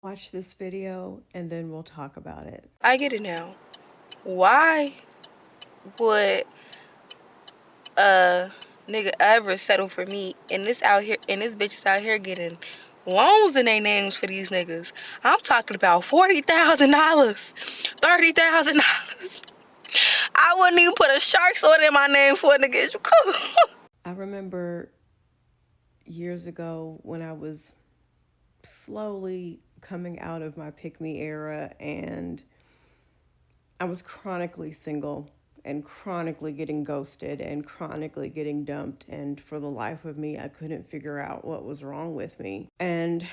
Watch this video and then we'll talk about it. I get it now. Why would a nigga ever settle for me and this bitch is out here getting loans in their names for these niggas? I'm talking about $40,000, $30,000. I wouldn't even put a shark's order in my name for a nigga. Is you cool? I remember years ago when I was slowly coming out of my pick-me era and I was chronically single and chronically getting ghosted and chronically getting dumped, and for the life of me I couldn't figure out what was wrong with me. And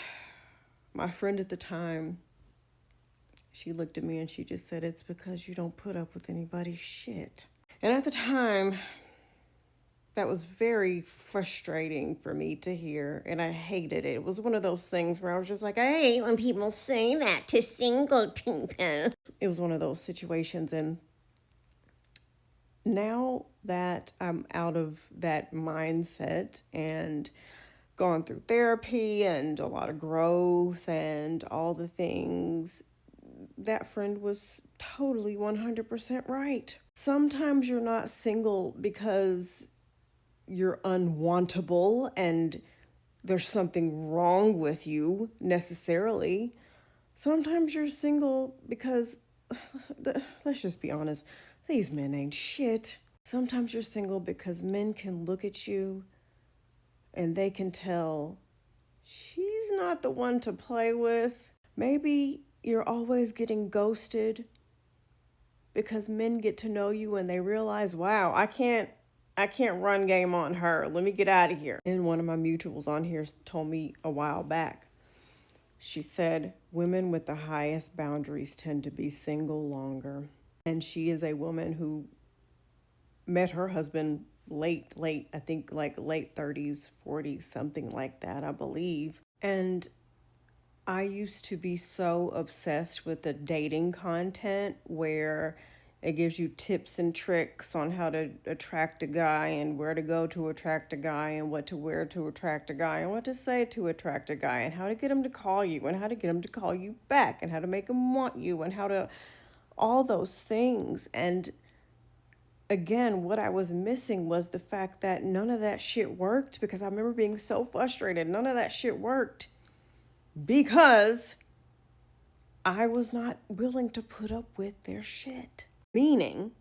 my friend at the time, she looked at me and she just said, "It's because you don't put up with anybody's shit." And at the time, that was very frustrating for me to hear, and I hated it. It was one of those things where I was just like, I hate when people say that to single people. It was one of those situations, and now that I'm out of that mindset and gone through therapy and a lot of growth and all the things, that friend was totally 100% right. Sometimes you're not single because you're unwantable and there's something wrong with you necessarily. Sometimes you're single because, let's just be honest, these men ain't shit. Sometimes you're single because men can look at you and they can tell she's not the one to play with. Maybe you're always getting ghosted because men get to know you and they realize, wow, I can't run game on her. Let me get out of here. And one of my mutuals on here told me a while back, she said, women with the highest boundaries tend to be single longer. And she is a woman who met her husband late, I think like late 30s, 40s, something like that, I believe. And I used to be so obsessed with the dating content where it gives you tips and tricks on how to attract a guy and where to go to attract a guy and what to wear to attract a guy and what to say to attract a guy and how to get him to call you and how to get him to call you back and how to make him want you and how to, all those things. And again, what I was missing was the fact that none of that shit worked, because I remember being so frustrated. None of that shit worked because I was not willing to put up with their shit. Meaning,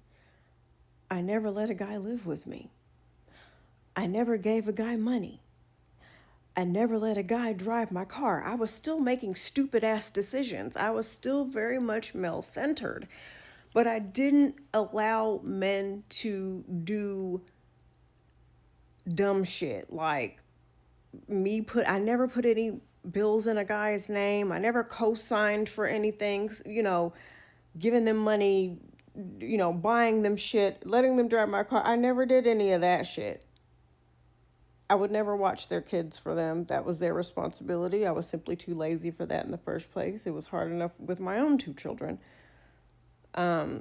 I never let a guy live with me. I never gave a guy money. I never let a guy drive my car. I was still making stupid ass decisions. I was still very much male-centered. But I didn't allow men to do dumb shit like I never put any bills in a guy's name. I never co-signed for anything, giving them money, buying them shit, letting them drive my car. I never did any of that shit. I would never watch their kids for them. That was their responsibility. I was simply too lazy for that in the first place. It was hard enough with my own 2 children. I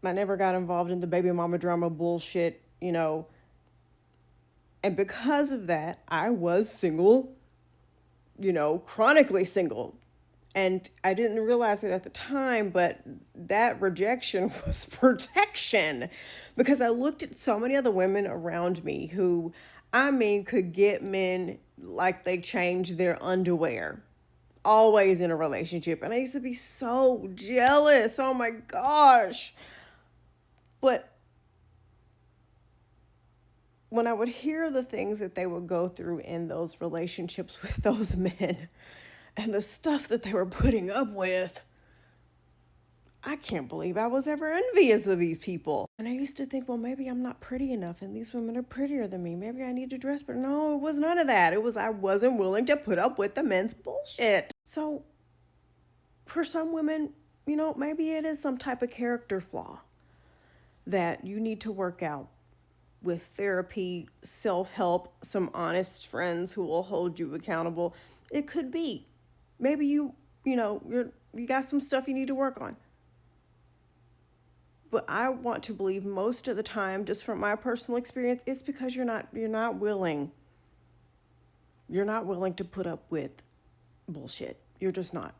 never got involved in the baby mama drama bullshit, And because of that, I was single, chronically single. And I didn't realize it at the time, but that rejection was protection, because I looked at so many other women around me who, could get men like they changed their underwear, always in a relationship. And I used to be so jealous. Oh my gosh. But when I would hear the things that they would go through in those relationships with those men and the stuff that they were putting up with, I can't believe I was ever envious of these people. And I used to think, well, maybe I'm not pretty enough and these women are prettier than me. Maybe I need to dress better. No, it was none of that. It was I wasn't willing to put up with the men's bullshit. So for some women, maybe it is some type of character flaw that you need to work out with therapy, self-help, some honest friends who will hold you accountable. It could be. Maybe you got some stuff you need to work on. But I want to believe most of the time, just from my personal experience, it's because you're not willing. You're not willing to put up with bullshit. You're just not.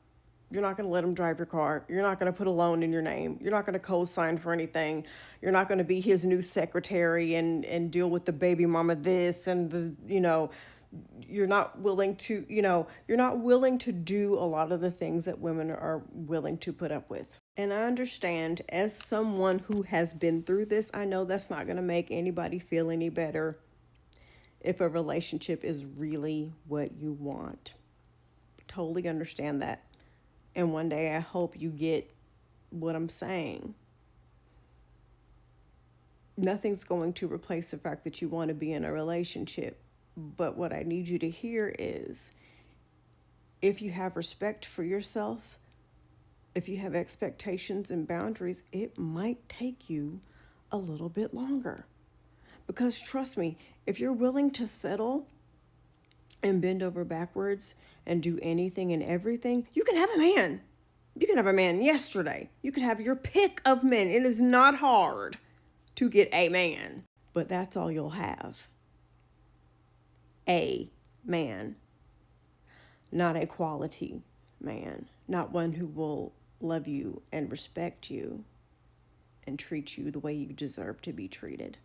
You're not going to let him drive your car. You're not going to put a loan in your name. You're not going to co-sign for anything. You're not going to be his new secretary and deal with the baby mama this and the, you're not willing to, you're not willing to do a lot of the things that women are willing to put up with. And I understand, as someone who has been through this, I know that's not going to make anybody feel any better if a relationship is really what you want. Totally understand that. And one day I hope you get what I'm saying. Nothing's going to replace the fact that you want to be in a relationship. But what I need you to hear is, if you have respect for yourself, if you have expectations and boundaries, it might take you a little bit longer. Because trust me, if you're willing to settle and bend over backwards and do anything and everything, you can have a man. You can have a man yesterday. You can have your pick of men. It is not hard to get a man, but that's all you'll have. A man, not a quality man, not one who will love you and respect you and treat you the way you deserve to be treated.